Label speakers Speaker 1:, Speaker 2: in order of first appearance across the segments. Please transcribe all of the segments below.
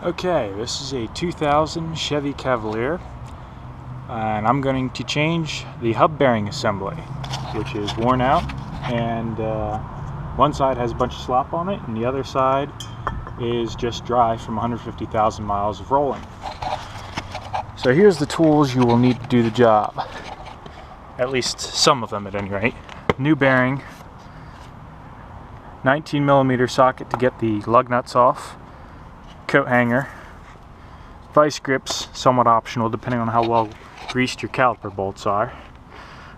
Speaker 1: Okay, this is a 2000 Chevy Cavalier, and I'm going to change the hub bearing assembly, which is worn out, and one side has a bunch of slop on it and the other side is just dry from 150,000 miles of rolling. So here's the tools you will need to do the job, at least some of them at any rate. New bearing, 19mm socket to get the lug nuts off, coat hanger, vice grips, somewhat optional depending on how well greased your caliper bolts are,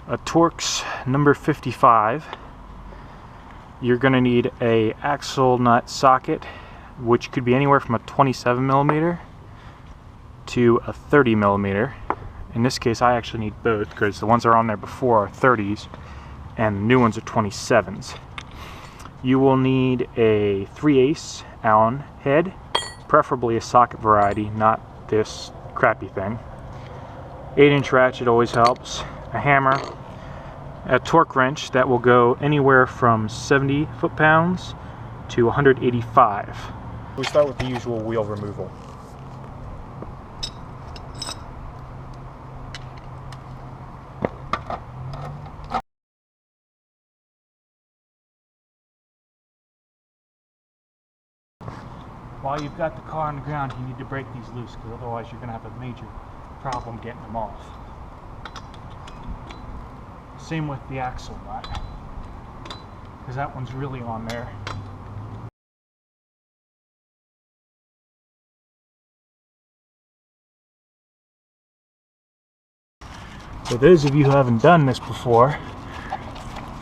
Speaker 1: a Torx number 55. You're going to need a axle nut socket, which could be anywhere from a 27mm to a 30mm. In this case I actually need both because the ones that are on there before are 30s and the new ones are 27s. You will need a 3/8 Allen head, preferably a socket variety, not this crappy thing. 8-inch ratchet always helps. A hammer, a torque wrench that will go anywhere from 70 foot-pounds to 185. We start with the usual wheel removal. While you've got the car on the ground, you need to break these loose, because otherwise you're going to have a major problem getting them off. Same with the axle nut, because that one's really on there. For those of you who haven't done this before,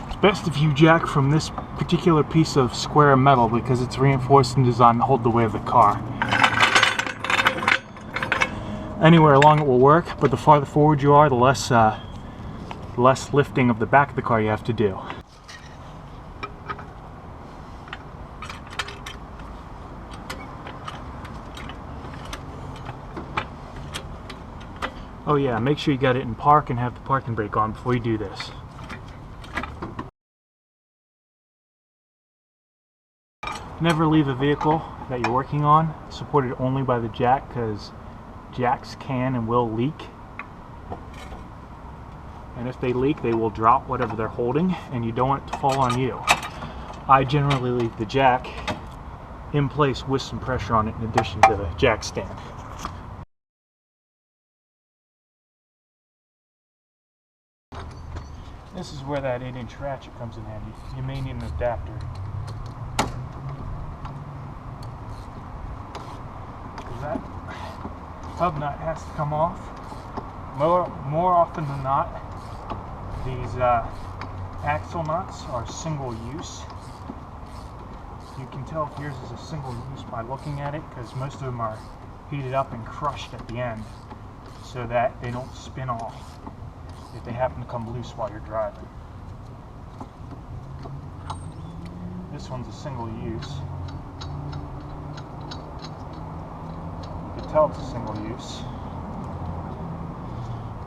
Speaker 1: it's best if you jack from this particular piece of square metal because it's reinforced and designed to hold the weight of the car. Anywhere along it will work, but the farther forward you are, the less lifting of the back of the car you have to do. Oh yeah, make sure you got it in park and have the parking brake on before you do this. Never leave a vehicle that you're working on supported only by the jack, because jacks can and will leak. And if they leak, they will drop whatever they're holding, and you don't want it to fall on you. I generally leave the jack in place with some pressure on it in addition to the jack stand. This is where that 8-inch ratchet comes in handy. You may need an adapter. That hub nut has to come off. More often than not, these axle nuts are single use. You can tell if yours is a single use by looking at it, because most of them are heated up and crushed at the end so that they don't spin off if they happen to come loose while you're driving. This one's a single use. You can tell it's a single use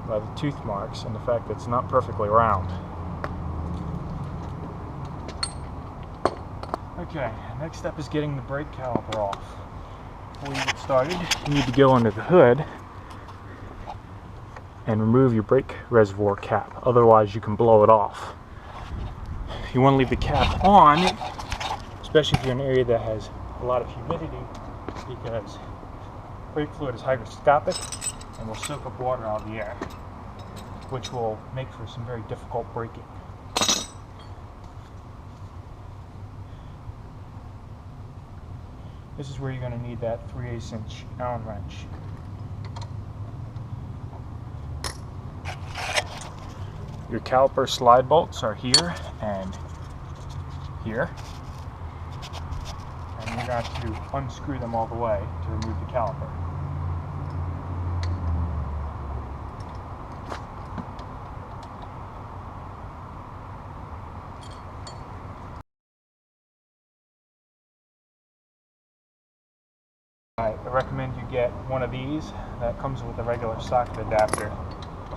Speaker 1: by the tooth marks and the fact that it's not perfectly round. Okay, next step is getting the brake caliper off. Before you get started, you need to go under the hood and remove your brake reservoir cap, otherwise you can blow it off. You want to leave the cap on, especially if you're in an area that has a lot of humidity, because brake fluid is hygroscopic and will soak up water out of the air, which will make for some very difficult braking. This is where you're going to need that 3/8-inch Allen wrench. Your caliper slide bolts are here and here, and you're going to unscrew them all the way to remove the caliper. I recommend you get one of these that comes with a regular socket adapter,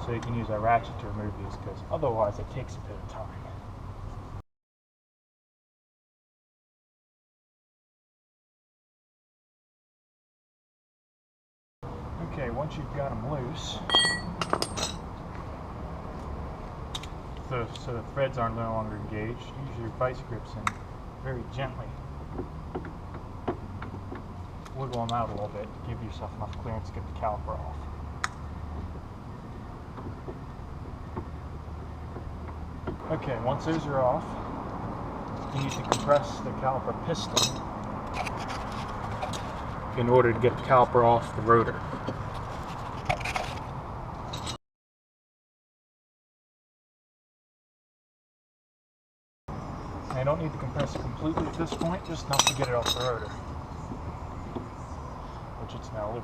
Speaker 1: so you can use a ratchet to remove these, because otherwise it takes a bit of time. Okay, once you've got them loose, so the threads are no longer engaged, use your vice grips and very gently wiggle them out a little bit to give yourself enough clearance to get the caliper off. Okay, once those are off, you need to compress the caliper piston in order to get the caliper off the rotor. I don't need to compress it completely at this point, just enough to get it off the rotor, which it's now loose.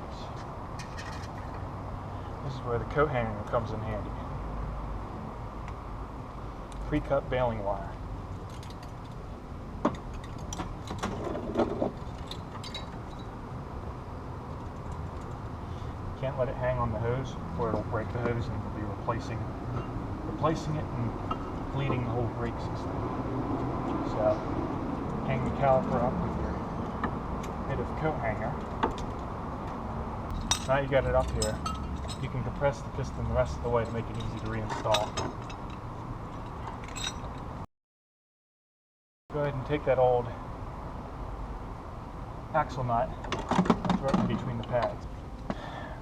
Speaker 1: This is where the coat hanger comes in handy. Pre-cut baling wire. Can't let it hang on the hose or it'll break the hose and you'll be replacing it and bleeding the whole brake system. So hang the caliper up with your bit of coat hanger. Now you got it up here, you can compress the piston the rest of the way to make it easy to reinstall. Go ahead and take that old axle nut and throw it in between the pads.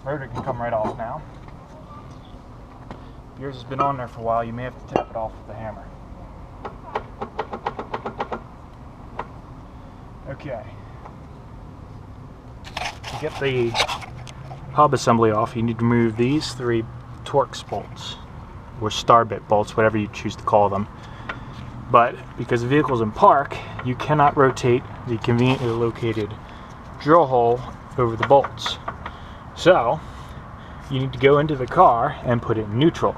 Speaker 1: Rotor can come right off now. If yours has been on there for a while, you may have to tap it off with the hammer. Okay. To get the hub assembly off, you need to remove these 3 Torx bolts, or star bit bolts, whatever you choose to call them. But because the vehicle's in park, you cannot rotate the conveniently located drill hole over the bolts. So you need to go into the car and put it in neutral.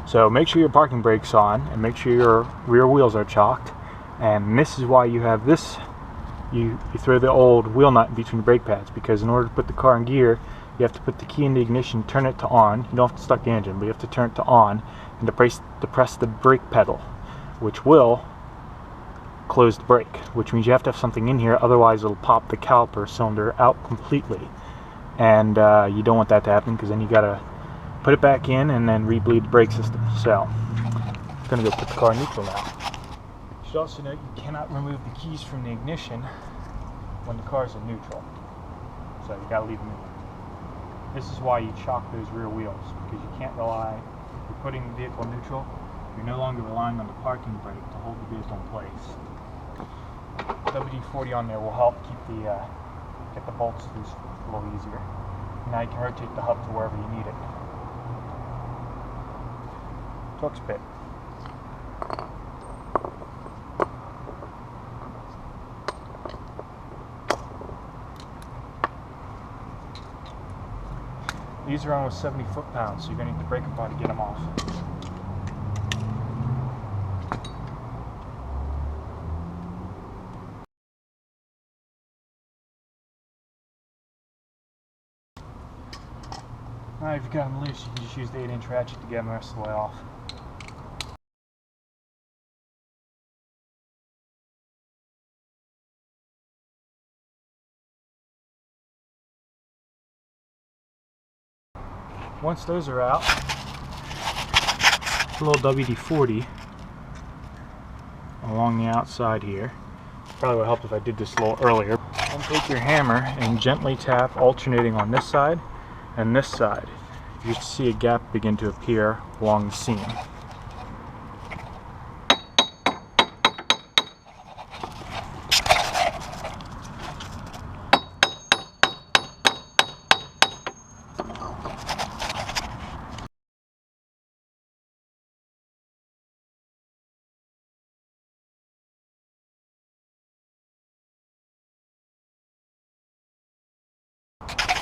Speaker 1: So make sure your parking brake's on and make sure your rear wheels are chocked. And this is why you have this. You throw the old wheel nut in between the brake pads, because in order to put the car in gear, you have to put the key in the ignition, turn it to on. You don't have to start the engine, but you have to turn it to on and to press the brake pedal, which will close the brake, which means you have to have something in here, otherwise it'll pop the caliper cylinder out completely. And you don't want that to happen, because then you gotta put it back in and then re-bleed the brake system. So I'm gonna go put the car in neutral now. You should also note you cannot remove the keys from the ignition when the car's in neutral. So you gotta leave them in there. This is why you chock those rear wheels, because you can't rely, if you're putting the vehicle in neutral, you're no longer relying on the parking brake to hold the vehicle in place. WD-40 on there will help keep get the bolts loose a little easier. Now you can rotate the hub to wherever you need it. Torx bit. These are almost 70 foot-pounds, so you're going to need the brake apart to get them off. Now if you've got them loose, you can just use the 8-inch ratchet to get them the rest of the way off. Once those are out, a little WD-40 along the outside here. Probably would help if I did this a little earlier. Then take your hammer and gently tap, alternating on this side and this side. You should see a gap begin to appear along the seam.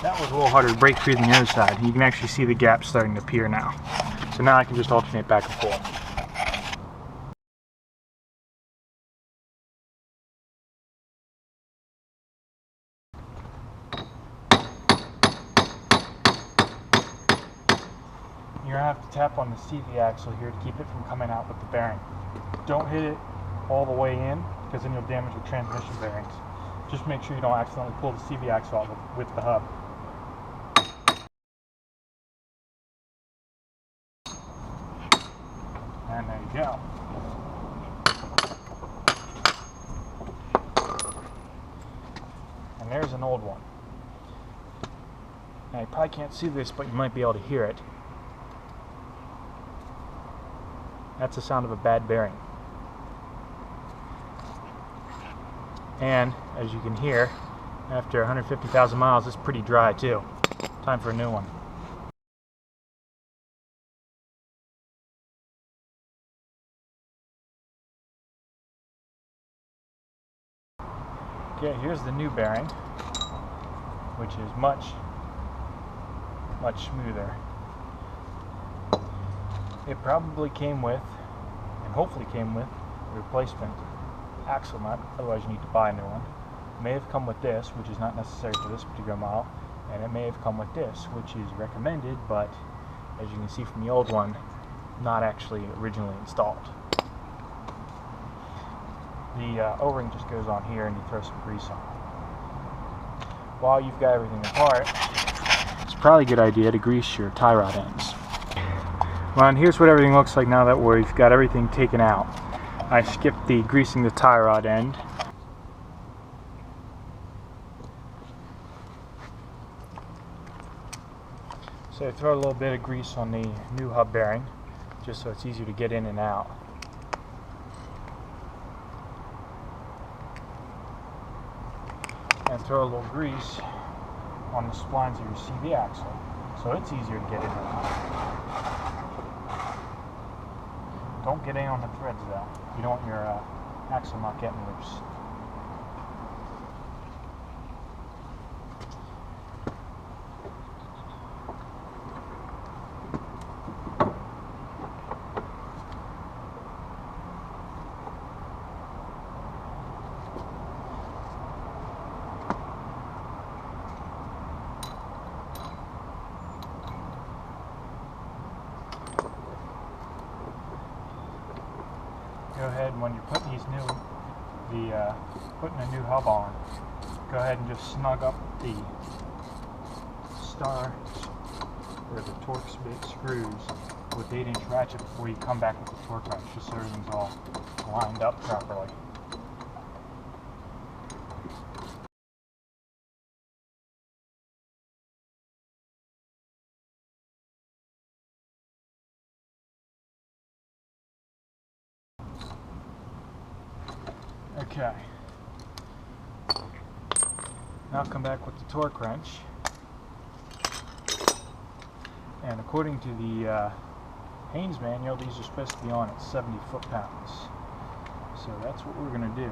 Speaker 1: That was a little harder to break through than the other side. You can actually see the gap starting to appear now. So now I can just alternate back and forth. You're going to have to tap on the CV axle here to keep it from coming out with the bearing. Don't hit it all the way in, because then you'll damage the transmission bearings. Just make sure you don't accidentally pull the CV axle out with the hub. And there you go. And there's an old one. Now you probably can't see this, but you might be able to hear it. That's the sound of a bad bearing. And as you can hear, after 150,000 miles, it's pretty dry too. Time for a new one. Okay, here's the new bearing, which is much smoother. It probably came with, and hopefully came with, a replacement axle nut, otherwise you need to buy a new one. It may have come with this, which is not necessary for this particular model, and it may have come with this, which is recommended, but as you can see from the old one, not actually originally installed. The O-ring just goes on here and you throw some grease on. While you've got everything apart, it's probably a good idea to grease your tie rod ends. Well, and here's what everything looks like now that we've got everything taken out. I skipped the greasing the tie rod end. So throw a little bit of grease on the new hub bearing, just so it's easier to get in and out. And throw a little grease on the splines of your CV axle, so it's easier to get in and out. Don't get in on the threads though. You don't want your axle not getting loose. Go ahead, when you're putting putting a new hub on, go ahead and just snug up the star or the torque screws with 8-inch ratchet before you come back with the torque wrench, just so everything's all lined up properly. Okay. Now come back with the torque wrench. And according to the Haynes manual, these are supposed to be on at 70 foot-pounds. So that's what we're going to do.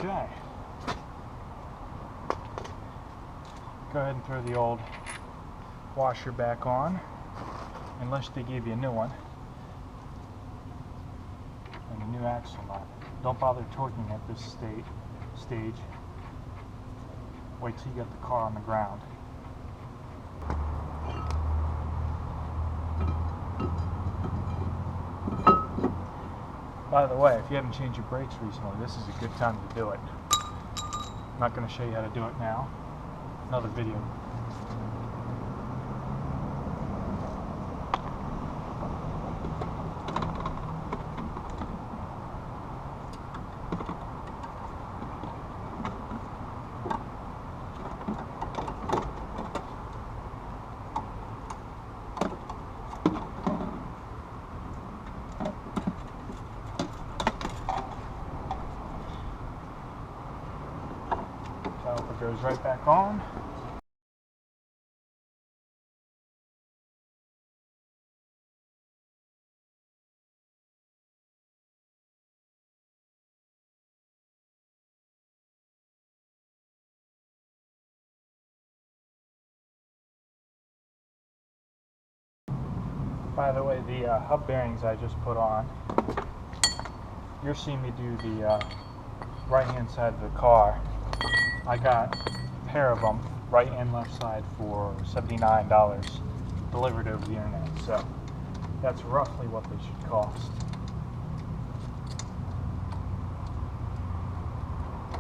Speaker 1: Okay. Go ahead and throw the old washer back on, unless they gave you a new one. And a new axle nut. Don't bother torquing at this stage. Wait till you get the car on the ground. By the way, if you haven't changed your brakes recently, this is a good time to do it. I'm not going to show you how to do it now. Another video. Caliper goes right back on. By the way, the hub bearings I just put on, you're seeing me do the right hand side of the car. I got a pair of them, right and left side, for $79 delivered over the internet, so that's roughly what they should cost.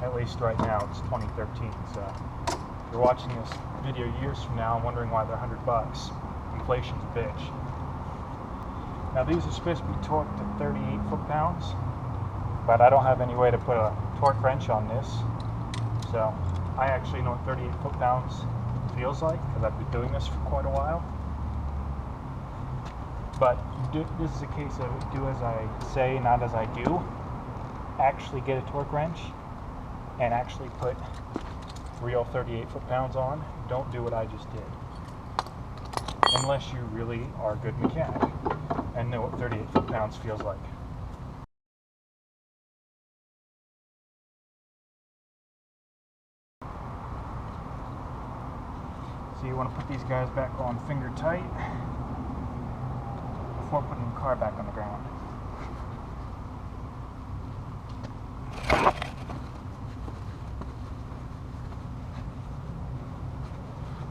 Speaker 1: At least right now, it's 2013, so if you're watching this video years from now and wondering why they're $100, inflation's a bitch. Now these are supposed to be torqued to 38 foot-pounds, but I don't have any way to put a torque wrench on this, so I actually know what 38 foot-pounds feels like, because I've been doing this for quite a while. But this is a case of do as I say, not as I do. Actually get a torque wrench and actually put real 38 foot-pounds on. Don't do what I just did, unless you really are a good mechanic and know what 38 foot-pounds feels like. So you want to put these guys back on finger tight before putting the car back on the ground.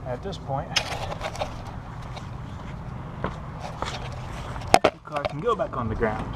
Speaker 1: At this point, the car can go back on the ground.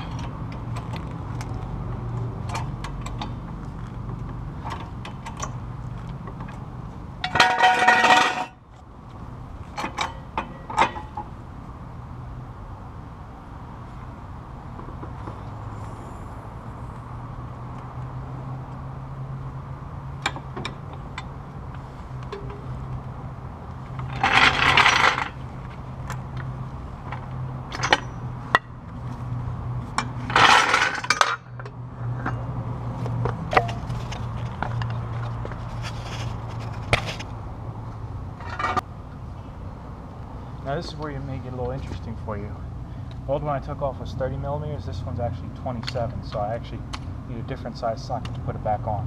Speaker 1: Now this is where you make it a little interesting for you. The old one I took off was 30 millimeters, this one's actually 27, so I actually need a different size socket to put it back on.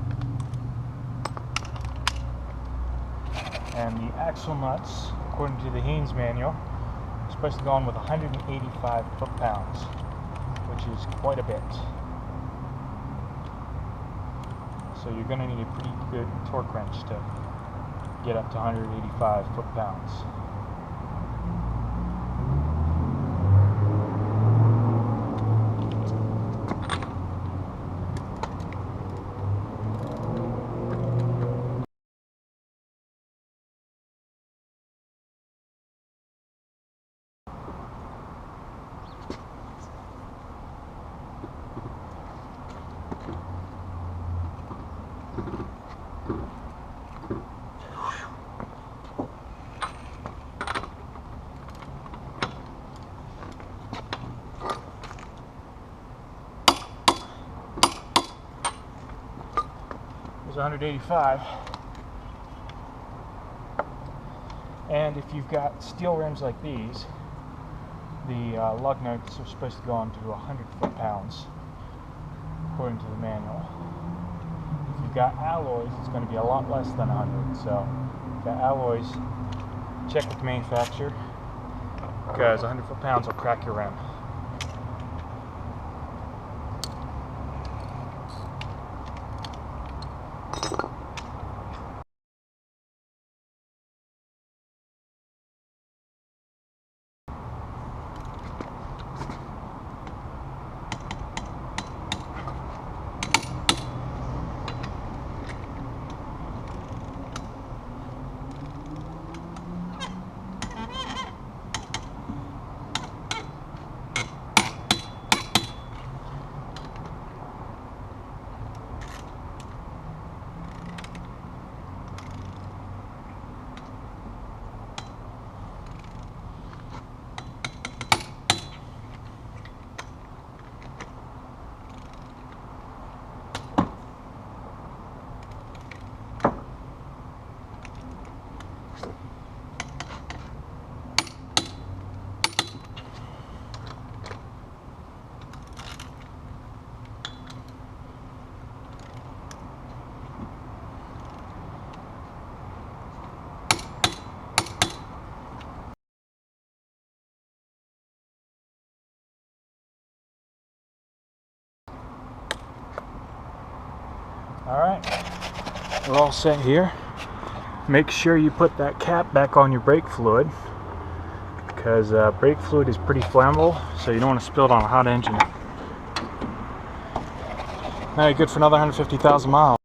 Speaker 1: And the axle nuts, according to the Haynes manual, are supposed to go on with 185 foot-pounds, which is quite a bit. So you're going to need a pretty good torque wrench to get up to 185 foot-pounds. There's 185. And if you've got steel rims like these, the lug nuts are supposed to go on to 100 foot-pounds, according to the manual. If you've got alloys, it's going to be a lot less than 100. So, if you've got alloys, check with the manufacturer, because 100 foot-pounds will crack your rim. Alright, we're all set here. Make sure you put that cap back on your brake fluid, because brake fluid is pretty flammable, so you don't want to spill it on a hot engine. Now you're good for another 150,000 miles.